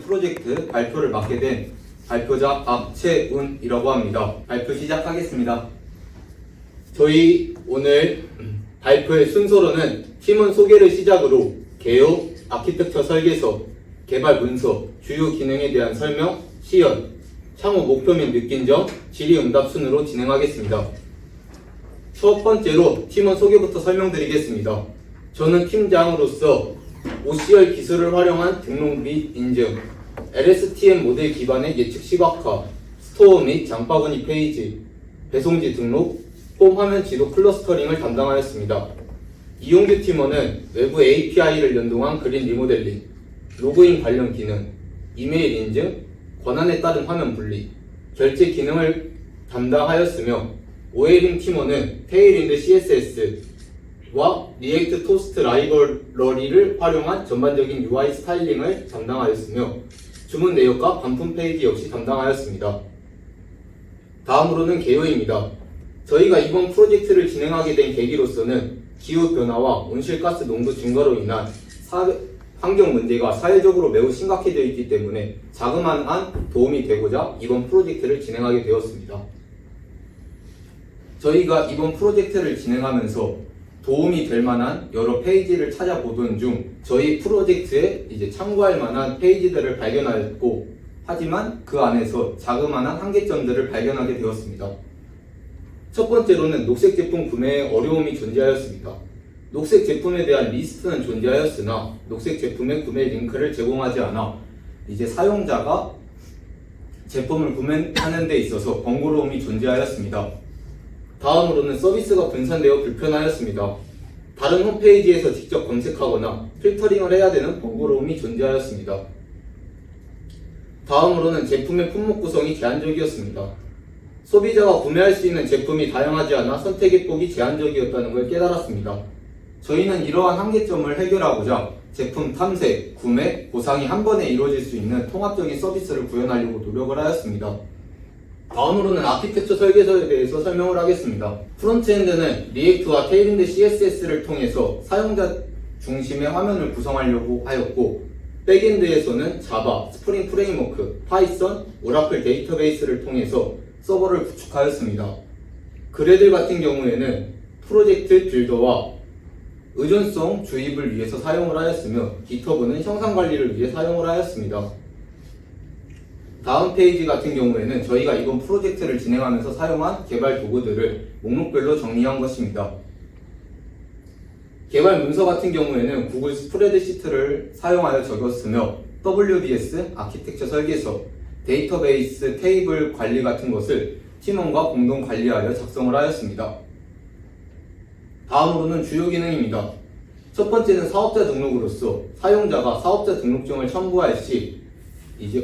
프로젝트 발표를 맡게 된 발표자 박채운이라고 합니다. 발표 시작하겠습니다. 저희 오늘 발표의 순서로는 팀원 소개를 시작으로 개요, 아키텍처 설계서, 개발 문서, 주요 기능에 대한 설명, 시연, 향후 목표 및 느낀 점, 질의응답 순으로 진행하겠습니다. 첫 번째로 팀원 소개부터 설명드리겠습니다. 저는 팀장으로서 OCR 기술을 활용한 등록 및 인증, LSTM 모델 기반의 예측 시각화, 스토어 및 장바구니 페이지, 배송지 등록, 홈 화면 지도 클러스터링을 담당하였습니다. 이용규 팀원은 외부 API를 연동한 그린 리모델링, 로그인 관련 기능, 이메일 인증, 권한에 따른 화면 분리, 결제 기능을 담당하였으며 오해림 팀원은 테일윈드 CSS와 리액트 토스트 라이브러리를 활용한 전반적인 UI 스타일링을 담당하였으며 주문 내역과 반품 페이지 역시 담당하였습니다. 다음으로는 개요입니다. 저희가 이번 프로젝트를 진행하게 된 계기로서는 기후변화와 온실가스 농도 증가로 인한 환경 문제가 사회적으로 매우 심각해져 있기 때문에 자그마한 도움이 되고자 이번 프로젝트를 진행하게 되었습니다. 저희가 이번 프로젝트를 진행하면서 도움이 될 만한 여러 페이지를 찾아보던 중 저희 프로젝트에 참고할 만한 페이지들을 발견하였고, 하지만 그 안에서 자그마한 한계점들을 발견하게 되었습니다. 첫 번째로는 녹색 제품 구매에 어려움이 존재하였습니다. 녹색 제품에 대한 리스트는 존재하였으나 녹색 제품의 구매 링크를 제공하지 않아 사용자가 제품을 구매하는 데 있어서 번거로움이 존재하였습니다. 다음으로는 서비스가 분산되어 불편하였습니다. 다른 홈페이지에서 직접 검색하거나 필터링을 해야 되는 번거로움이 존재하였습니다. 다음으로는 제품의 품목 구성이 제한적이었습니다. 소비자가 구매할 수 있는 제품이 다양하지 않아 선택의 폭이 제한적이었다는 걸 깨달았습니다. 저희는 이러한 한계점을 해결하고자 제품 탐색, 구매, 보상이 한 번에 이루어질 수 있는 통합적인 서비스를 구현하려고 노력을 하였습니다. 다음으로는 아키텍처 설계서에 대해서 설명을 하겠습니다. 프론트엔드는 리액트와 테일윈드 CSS를 통해서 사용자 중심의 화면을 구성하려고 하였고, 백엔드에서는 자바, 스프링 프레임워크, 파이썬, 오라클 데이터베이스를 통해서 서버를 구축하였습니다. 그래들 같은 경우에는 프로젝트 빌더와 의존성 주입을 위해서 사용을 하였으며 깃허브는 형상 관리를 위해 사용을 하였습니다. 다음 페이지 같은 경우에는 저희가 이번 프로젝트를 진행하면서 사용한 개발 도구들을 목록별로 정리한 것입니다. 개발 문서 같은 경우에는 구글 스프레드시트를 사용하여 적였으며 WBS, 아키텍처 설계서, 데이터베이스, 테이블 관리 같은 것을 팀원과 공동 관리하여 작성을 하였습니다. 다음으로는 주요 기능입니다. 첫 번째는 사업자 등록으로서 사용자가 사업자 등록증을 첨부할 시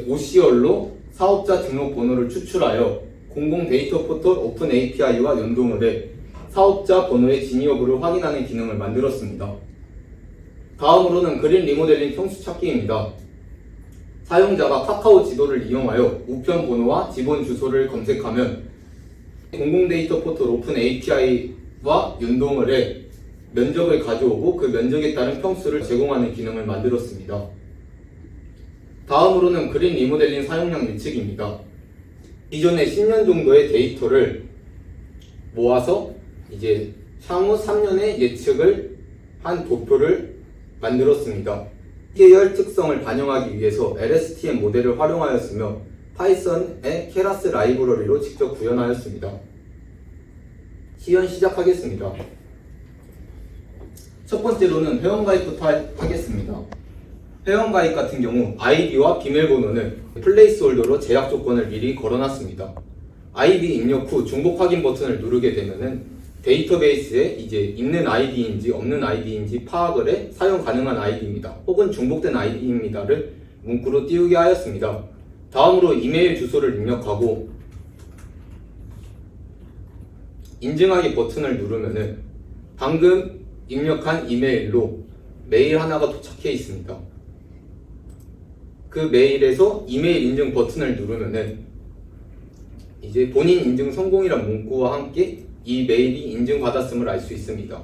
OCR로 사업자 등록 번호를 추출하여 공공 데이터 포털 오픈 API와 연동을 해 사업자 번호의 진위 여부를 확인하는 기능을 만들었습니다. 다음으로는 그린 리모델링 평수 찾기입니다. 사용자가 카카오 지도를 이용하여 우편 번호와 지본 주소를 검색하면 공공 데이터 포털 오픈 API와 연동을 해 면적을 가져오고 그 면적에 따른 평수를 제공하는 기능을 만들었습니다. 다음으로는 그린 리모델링 사용량 예측입니다. 기존의 10년 정도의 데이터를 모아서 향후 3년의 예측을 한 도표를 만들었습니다. 계열 특성을 반영하기 위해서 LSTM 모델을 활용하였으며 파이썬의 케라스 라이브러리로 직접 구현하였습니다. 시연 시작하겠습니다. 첫 번째로는 회원가입부터 하겠습니다. 회원가입 같은 경우 아이디와 비밀번호는 플레이스홀더로 제약 조건을 미리 걸어놨습니다. 아이디 입력 후 중복 확인 버튼을 누르게 되면은 데이터베이스에 있는 아이디인지 없는 아이디인지 파악을 해 사용 가능한 아이디입니다. 혹은 중복된 아이디입니다를 문구로 띄우게 하였습니다. 다음으로 이메일 주소를 입력하고 인증하기 버튼을 누르면은 방금 입력한 이메일로 메일 하나가 도착해 있습니다. 그 메일에서 이메일 인증 버튼을 누르면은 본인 인증 성공이란 문구와 함께 이 메일이 인증받았음을 알 수 있습니다.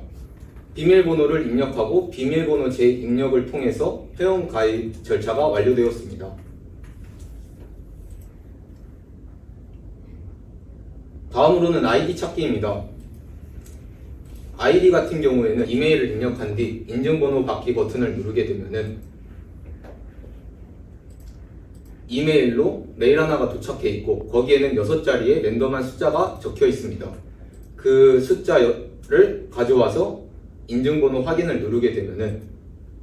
비밀번호를 입력하고 비밀번호 재입력을 통해서 회원 가입 절차가 완료되었습니다. 다음으로는 아이디 찾기입니다. 아이디 같은 경우에는 이메일을 입력한 뒤 인증번호 받기 버튼을 누르게 되면은 이메일로 메일 하나가 도착해 있고 거기에는 6자리의 랜덤한 숫자가 적혀 있습니다. 그 숫자를 가져와서 인증번호 확인을 누르게 되면은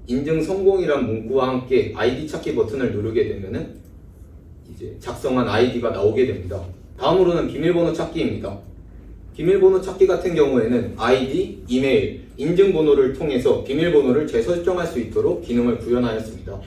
인증 성공이란 문구와 함께 아이디 찾기 버튼을 누르게 되면은 이제 작성한 아이디가 나오게 됩니다. 다음으로는 비밀번호 찾기입니다. 비밀번호 찾기 같은 경우에는 아이디, 이메일, 인증번호를 통해서 비밀번호를 재설정할 수 있도록 기능을 구현하였습니다.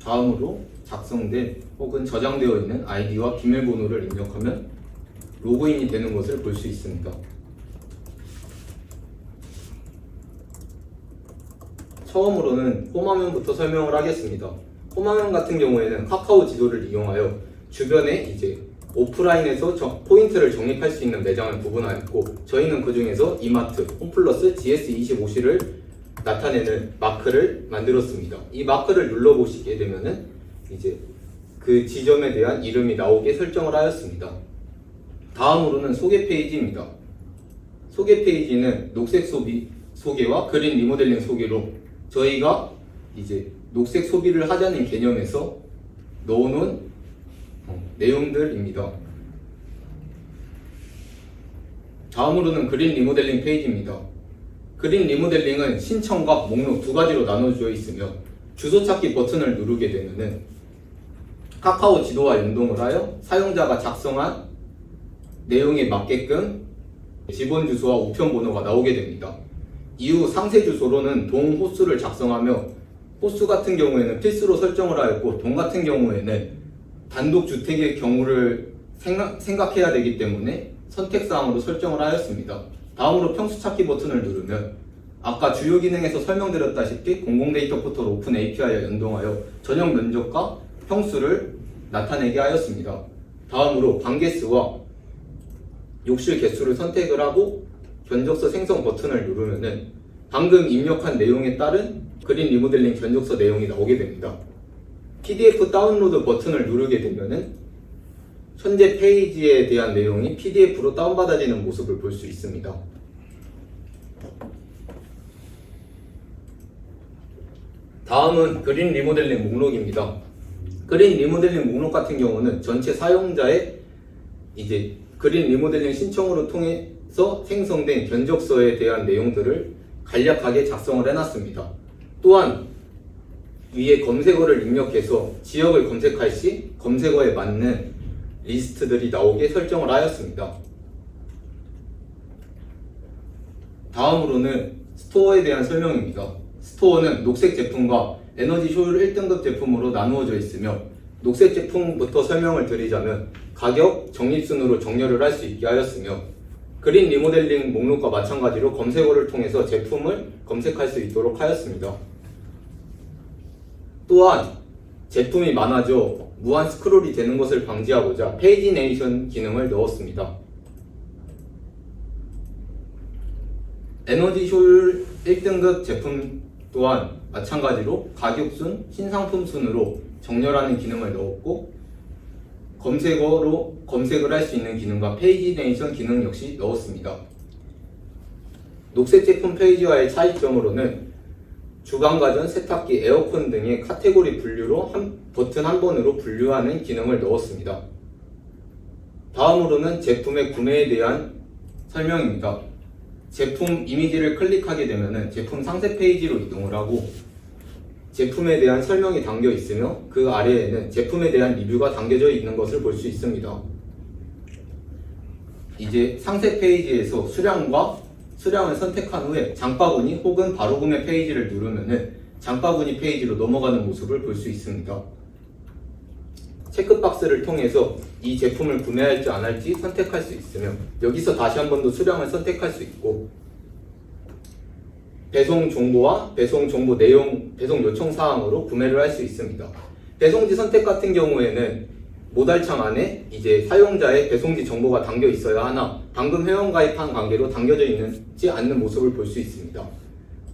다음으로 작성된 혹은 저장되어 있는 아이디와 비밀번호를 입력하면 로그인이 되는 것을 볼 수 있습니다. 처음으로는 홈화면부터 설명을 하겠습니다. 홈화면 같은 경우에는 카카오 지도를 이용하여 주변에 이제 오프라인에서 포인트를 적립할 수 있는 매장을 구분하였고 저희는 그 중에서 이마트, 홈플러스, GS25C를 나타내는 마크를 만들었습니다. 이 마크를 눌러보시게 되면은 이제 그 지점에 대한 이름이 나오게 설정을 하였습니다. 다음으로는 소개 페이지입니다. 소개 페이지는 녹색 소개와 그린 리모델링 소개로 저희가 이제 녹색 소비를 하자는 개념에서 넣어놓은 내용들입니다. 다음으로는 그린 리모델링 페이지입니다. 그린 리모델링은 신청과 목록 두 가지로 나눠져 있으며 주소 찾기 버튼을 누르게 되면은 카카오 지도와 연동을 하여 사용자가 작성한 내용에 맞게끔 지번 주소와 우편 번호가 나오게 됩니다. 이후 상세 주소로는 동 호수를 작성하며 호수 같은 경우에는 필수로 설정을 하였고 동 같은 경우에는 단독 주택의 경우를 생각해야 되기 때문에 선택사항으로 설정을 하였습니다. 다음으로 평수 찾기 버튼을 누르면 아까 주요 기능에서 설명드렸다시피 공공데이터 포털 오픈 API와 연동하여 전용 면적과 평수를 나타내게 하였습니다. 다음으로 방 개수와 욕실 개수를 선택을 하고 견적서 생성 버튼을 누르면은 방금 입력한 내용에 따른 그린 리모델링 견적서 내용이 나오게 됩니다. PDF 다운로드 버튼을 누르게 되면은 현재 페이지에 대한 내용이 PDF로 다운받아지는 모습을 볼 수 있습니다. 다음은 그린 리모델링 목록입니다. 그린 리모델링 목록 같은 경우는 전체 사용자의 이제 그린 리모델링 신청으로 통해서 생성된 견적서에 대한 내용들을 간략하게 작성을 해놨습니다. 또한 위에 검색어를 입력해서 지역을 검색할 시 검색어에 맞는 리스트들이 나오게 설정을 하였습니다. 다음으로는 스토어에 대한 설명입니다. 스토어는 녹색 제품과 에너지 효율 1등급 제품으로 나누어져 있으며 녹색 제품부터 설명을 드리자면 가격, 적립순으로 정렬을 할 수 있게 하였으며 그린 리모델링 목록과 마찬가지로 검색어를 통해서 제품을 검색할 수 있도록 하였습니다. 또한 제품이 많아져 무한 스크롤이 되는 것을 방지하고자 페이지네이션 기능을 넣었습니다. 에너지 효율 1등급 제품 또한 마찬가지로 가격순, 신상품 순으로 정렬하는 기능을 넣었고 검색어로 검색을 할 수 있는 기능과 페이지네이션 기능 역시 넣었습니다. 녹색 제품 페이지와의 차이점으로는 주방가전, 세탁기, 에어컨 등의 카테고리 분류로 버튼 한 번으로 분류하는 기능을 넣었습니다. 다음으로는 제품의 구매에 대한 설명입니다. 제품 이미지를 클릭하게 되면 제품 상세 페이지로 이동을 하고 제품에 대한 설명이 담겨 있으며 그 아래에는 제품에 대한 리뷰가 담겨져 있는 것을 볼 수 있습니다. 이제 상세 페이지에서 수량을 선택한 후에 장바구니 혹은 바로 구매 페이지를 누르면 장바구니 페이지로 넘어가는 모습을 볼 수 있습니다. 체크박스를 통해서 이 제품을 구매할지 안 할지 선택할 수 있으며 여기서 다시 한 번 더 수량을 선택할 수 있고 배송 정보와 배송 정보 내용, 배송 요청 사항으로 구매를 할 수 있습니다. 배송지 선택 같은 경우에는 모달창 안에 이제 사용자의 배송지 정보가 담겨 있어야 하나 방금 회원가입한 관계로 담겨져 있지 않는 모습을 볼 수 있습니다.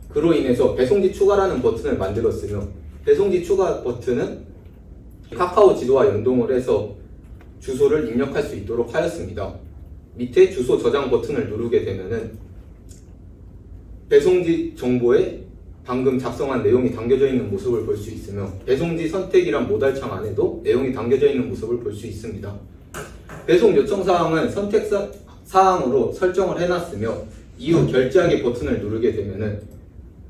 그로 인해서 배송지 추가라는 버튼을 만들었으며 배송지 추가 버튼은 카카오 지도와 연동을 해서 주소를 입력할 수 있도록 하였습니다. 밑에 주소 저장 버튼을 누르게 되면은 배송지 정보에 방금 작성한 내용이 담겨져 있는 모습을 볼 수 있으며 배송지 선택이란 모달창 안에도 내용이 담겨져 있는 모습을 볼 수 있습니다. 배송 요청 사항은 선택 사항으로 설정을 해놨으며 이후 결제하기 버튼을 누르게 되면은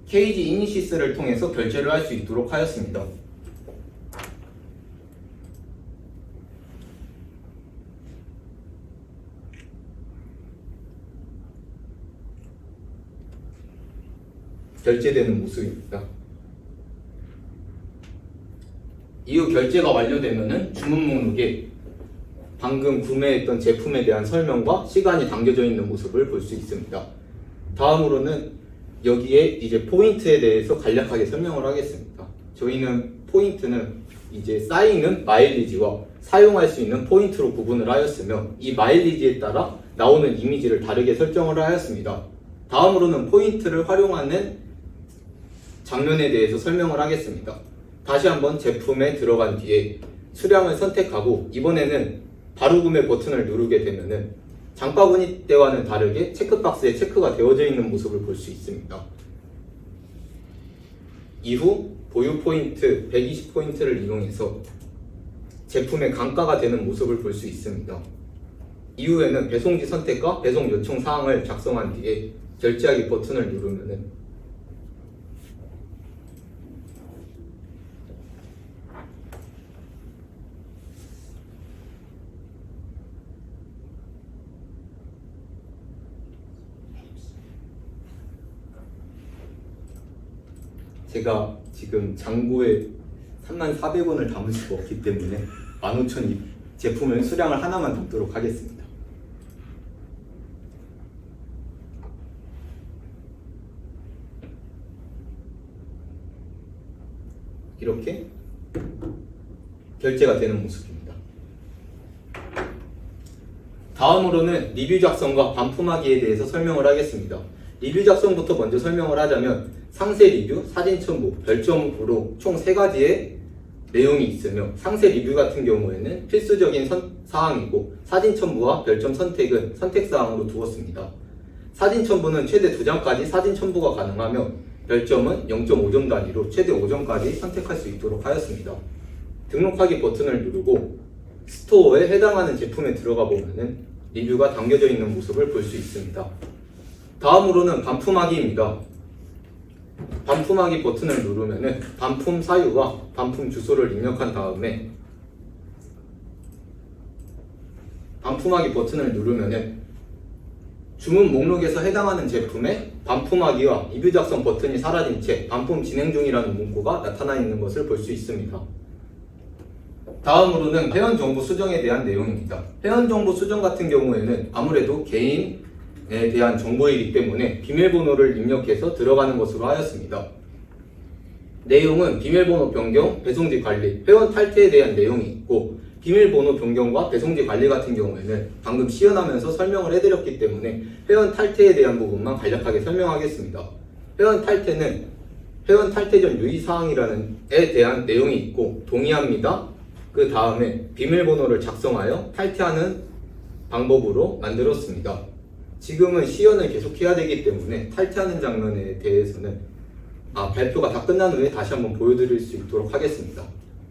KG 이니시스를 통해서 결제를 할 수 있도록 하였습니다. 결제되는 모습입니다. 이후 결제가 완료되면은 주문 목록에 방금 구매했던 제품에 대한 설명과 시간이 담겨져 있는 모습을 볼 수 있습니다. 다음으로는 여기에 이제 포인트에 대해서 간략하게 설명을 하겠습니다. 저희는 포인트는 이제 쌓이는 마일리지와 사용할 수 있는 포인트로 구분을 하였으며 이 마일리지에 따라 나오는 이미지를 다르게 설정을 하였습니다. 다음으로는 포인트를 활용하는 장면에 대해서 설명을 하겠습니다. 다시 한번 제품에 들어간 뒤에 수량을 선택하고 이번에는 바로 구매 버튼을 누르게 되면은 장바구니 때와는 다르게 체크박스에 체크가 되어져 있는 모습을 볼 수 있습니다. 이후 보유 포인트 120포인트를 이용해서 제품의 감가가 되는 모습을 볼 수 있습니다. 이후에는 배송지 선택과 배송 요청 사항을 작성한 뒤에 결제하기 버튼을 누르면은 제가 지금 장부에 34,000원을 담을 수가 없기 때문에 15,000원 제품을 수량을 하나만 담도록 하겠습니다. 이렇게 결제가 되는 모습입니다. 다음으로는 리뷰 작성과 반품하기에 대해서 설명을 하겠습니다. 리뷰 작성부터 먼저 설명을 하자면 상세 리뷰, 사진 첨부, 별점으로 총 3가지의 내용이 있으며 상세 리뷰 같은 경우에는 필수적인 사항이고 사진 첨부와 별점 선택은 선택사항으로 두었습니다. 사진 첨부는 최대 2장까지 사진 첨부가 가능하며 별점은 0.5점 단위로 최대 5점까지 선택할 수 있도록 하였습니다. 등록하기 버튼을 누르고 스토어에 해당하는 제품에 들어가 보면은 리뷰가 담겨져 있는 모습을 볼 수 있습니다. 다음으로는 반품하기입니다. 반품하기 버튼을 누르면은 반품 사유와 반품 주소를 입력한 다음에 반품하기 버튼을 누르면은 주문 목록에서 해당하는 제품에 반품하기와 리뷰 작성 버튼이 사라진 채 반품 진행 중이라는 문구가 나타나 있는 것을 볼 수 있습니다. 다음으로는 회원 정보 수정에 대한 내용입니다. 회원 정보 수정 같은 경우에는 아무래도 개인에 대한 정보이기 때문에 비밀번호를 입력해서 들어가는 것으로 하였습니다. 내용은 비밀번호 변경, 배송지 관리, 회원 탈퇴에 대한 내용이 있고 비밀번호 변경과 배송지 관리 같은 경우에는 방금 시연하면서 설명을 해드렸기 때문에 회원 탈퇴에 대한 부분만 간략하게 설명하겠습니다. 회원 탈퇴는 회원 탈퇴 전 유의사항이라는 에 대한 내용이 있고 동의합니다. 그 다음에 비밀번호를 작성하여 탈퇴하는 방법으로 만들었습니다. 지금은 시연을 계속해야 되기 때문에 탈퇴하는 장면에 대해서는 발표가 다 끝난 후에 다시 한번 보여드릴 수 있도록 하겠습니다.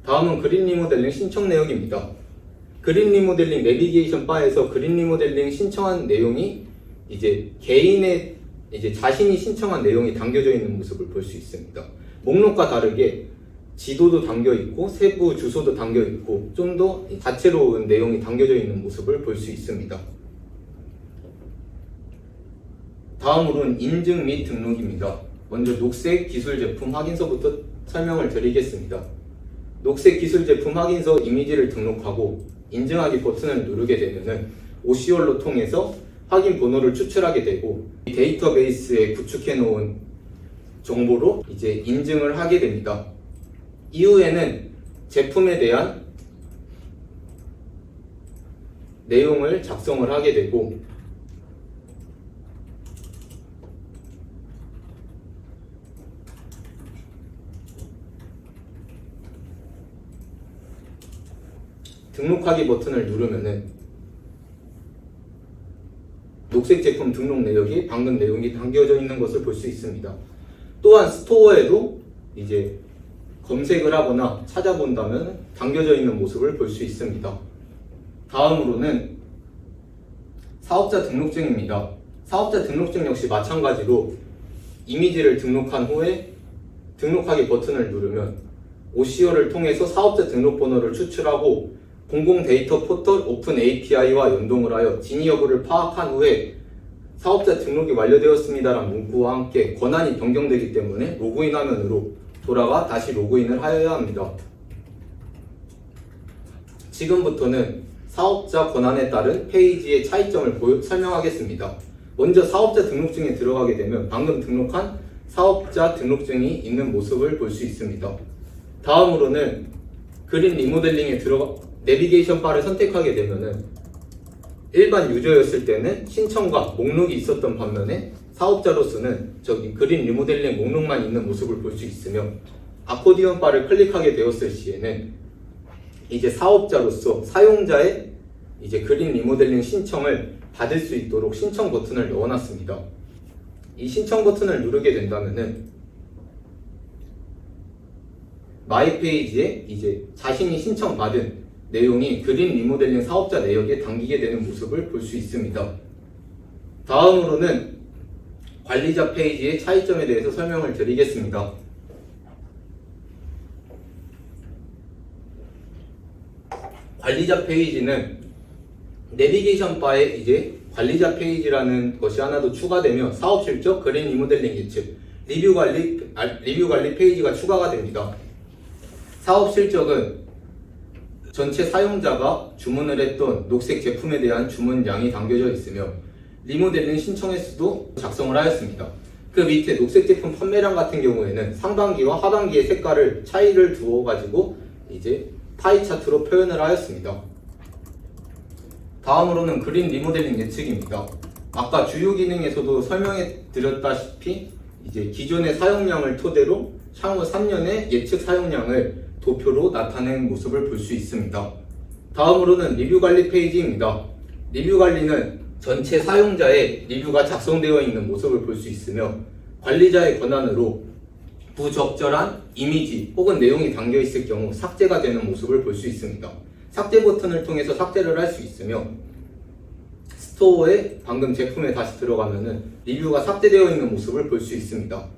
다음은 그린 리모델링 신청 내역입니다. 그린 리모델링 내비게이션 바에서 그린 리모델링 신청한 내용이 이제 개인의 자신이 신청한 내용이 담겨져 있는 모습을 볼 수 있습니다. 목록과 다르게 지도도 담겨 있고 세부 주소도 담겨 있고 좀 더 다채로운 내용이 담겨져 있는 모습을 볼 수 있습니다. 다음으로는 인증 및 등록입니다. 먼저 녹색 기술 제품 확인서부터 설명을 드리겠습니다. 녹색 기술 제품 확인서 이미지를 등록하고 인증하기 버튼을 누르게 되면은 OCR로 통해서 확인 번호를 추출하게 되고 이 데이터베이스에 구축해 놓은 정보로 이제 인증을 하게 됩니다. 이후에는 제품에 대한 내용을 작성을 하게 되고 등록하기 버튼을 누르면은 녹색 제품 등록 내역이 방금 내용이 담겨져 있는 것을 볼 수 있습니다. 또한 스토어에도 이제 검색을 하거나 찾아본다면 담겨져 있는 모습을 볼 수 있습니다. 다음으로는 사업자 등록증입니다. 사업자 등록증 역시 마찬가지로 이미지를 등록한 후에 등록하기 버튼을 누르면 OCR을 통해서 사업자 등록번호를 추출하고 공공 데이터 포털 오픈 API와 연동을 하여 진위 여부를 파악한 후에 사업자 등록이 완료되었습니다라는 문구와 함께 권한이 변경되기 때문에 로그인 화면으로 돌아가 다시 로그인을 하여야 합니다. 지금부터는 사업자 권한에 따른 페이지의 차이점을 설명하겠습니다. 먼저 사업자 등록증에 들어가게 되면 방금 등록한 사업자 등록증이 있는 모습을 볼 수 있습니다. 다음으로는 그린 리모델링에 내비게이션 바를 선택하게 되면은 일반 유저였을 때는 신청과 목록이 있었던 반면에 사업자로서는 저기 그린 리모델링 목록만 있는 모습을 볼 수 있으며 아코디언 바를 클릭하게 되었을 시에는 이제 사업자로서 사용자의 이제 그린 리모델링 신청을 받을 수 있도록 신청 버튼을 넣어놨습니다. 이 신청 버튼을 누르게 된다면은 마이 페이지에 이제 자신이 신청받은 내용이 그린 리모델링 사업자 내역에 담기게 되는 모습을 볼 수 있습니다. 다음으로는 관리자 페이지의 차이점에 대해서 설명을 드리겠습니다. 관리자 페이지는 내비게이션 바에 이제 관리자 페이지라는 것이 하나 더 추가되며 사업 실적, 그린 리모델링 예측, 리뷰 관리 페이지가 추가가 됩니다. 사업 실적은 전체 사용자가 주문을 했던 녹색 제품에 대한 주문량이 담겨져 있으며 리모델링 신청 횟수도 작성을 하였습니다. 그 밑에 녹색 제품 판매량 같은 경우에는 상반기와 하반기의 색깔을 차이를 두어 가지고 이제 파이 차트로 표현을 하였습니다. 다음으로는 그린 리모델링 예측입니다. 아까 주요 기능에서도 설명해 드렸다시피 이제 기존의 사용량을 토대로 향후 3년의 예측 사용량을 도표로 나타낸 모습을 볼 수 있습니다. 다음으로는 리뷰 관리 페이지입니다. 리뷰 관리는 전체 사용자의 리뷰가 작성되어 있는 모습을 볼 수 있으며 관리자의 권한으로 부적절한 이미지 혹은 내용이 담겨 있을 경우 삭제가 되는 모습을 볼 수 있습니다. 삭제 버튼을 통해서 삭제를 할 수 있으며 스토어에 방금 제품에 다시 들어가면은 리뷰가 삭제되어 있는 모습을 볼 수 있습니다.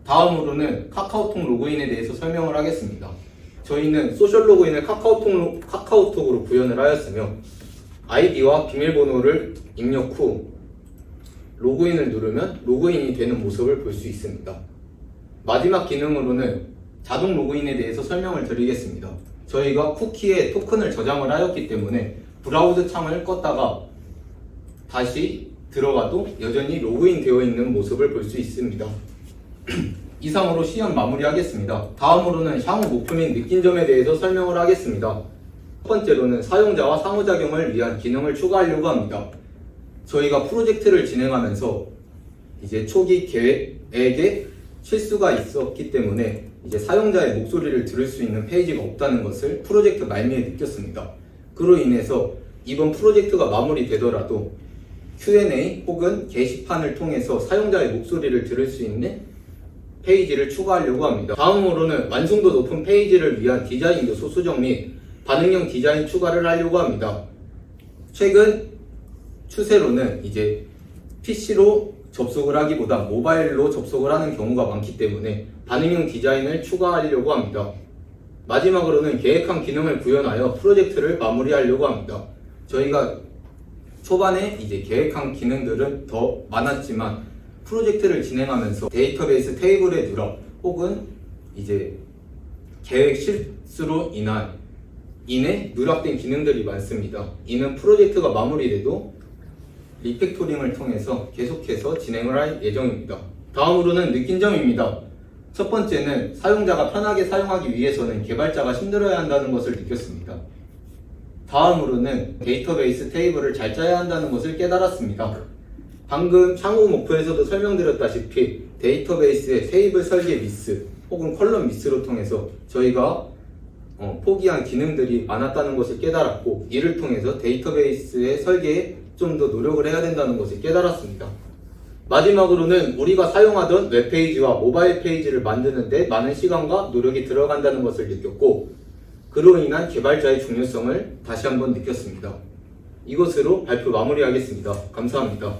다음으로는 카카오톡 로그인에 대해서 설명을 하겠습니다. 저희는 소셜 로그인을 카카오톡으로 구현을 하였으며 아이디와 비밀번호를 입력 후 로그인을 누르면 로그인이 되는 모습을 볼 수 있습니다. 마지막 기능으로는 자동 로그인에 대해서 설명을 드리겠습니다. 저희가 쿠키에 토큰을 저장을 하였기 때문에 브라우저 창을 껐다가 다시 들어가도 여전히 로그인 되어 있는 모습을 볼 수 있습니다. 이상으로 시연 마무리하겠습니다. 다음으로는 향후 목표 및 느낀 점에 대해서 설명을 하겠습니다. 첫 번째로는 사용자와 상호작용을 위한 기능을 추가하려고 합니다. 저희가 프로젝트를 진행하면서 이제 초기 계획에 실수가 있었기 때문에 이제 사용자의 목소리를 들을 수 있는 페이지가 없다는 것을 프로젝트 말미에 느꼈습니다. 그로 인해서 이번 프로젝트가 마무리되더라도 Q&A 혹은 게시판을 통해서 사용자의 목소리를 들을 수 있는 페이지를 추가하려고 합니다. 다음으로는 완성도 높은 페이지를 위한 디자인 요소 수정 및 반응형 디자인 추가를 하려고 합니다. 최근 추세로는 이제 PC로 접속을 하기보다 모바일로 접속을 하는 경우가 많기 때문에 반응형 디자인을 추가하려고 합니다. 마지막으로는 계획한 기능을 구현하여 프로젝트를 마무리하려고 합니다. 저희가 초반에 이제 계획한 기능들은 더 많았지만 프로젝트를 진행하면서 데이터베이스 테이블의 누락 혹은 이제 계획 실수로 인해 누락된 기능들이 많습니다. 이는 프로젝트가 마무리돼도 리팩토링을 통해서 계속해서 진행을 할 예정입니다. 다음으로는 느낀 점입니다. 첫 번째는 사용자가 편하게 사용하기 위해서는 개발자가 힘들어야 한다는 것을 느꼈습니다. 다음으로는 데이터베이스 테이블을 잘 짜야 한다는 것을 깨달았습니다. 방금 창호 목표에서도 설명드렸다시피 데이터베이스의 테이블 설계 미스 혹은 컬럼 미스로 통해서 저희가 포기한 기능들이 많았다는 것을 깨달았고, 이를 통해서 데이터베이스의 설계에 좀 더 노력을 해야 된다는 것을 깨달았습니다. 마지막으로는 우리가 사용하던 웹페이지와 모바일 페이지를 만드는 데 많은 시간과 노력이 들어간다는 것을 느꼈고, 그로 인한 개발자의 중요성을 다시 한번 느꼈습니다. 이것으로 발표 마무리하겠습니다. 감사합니다.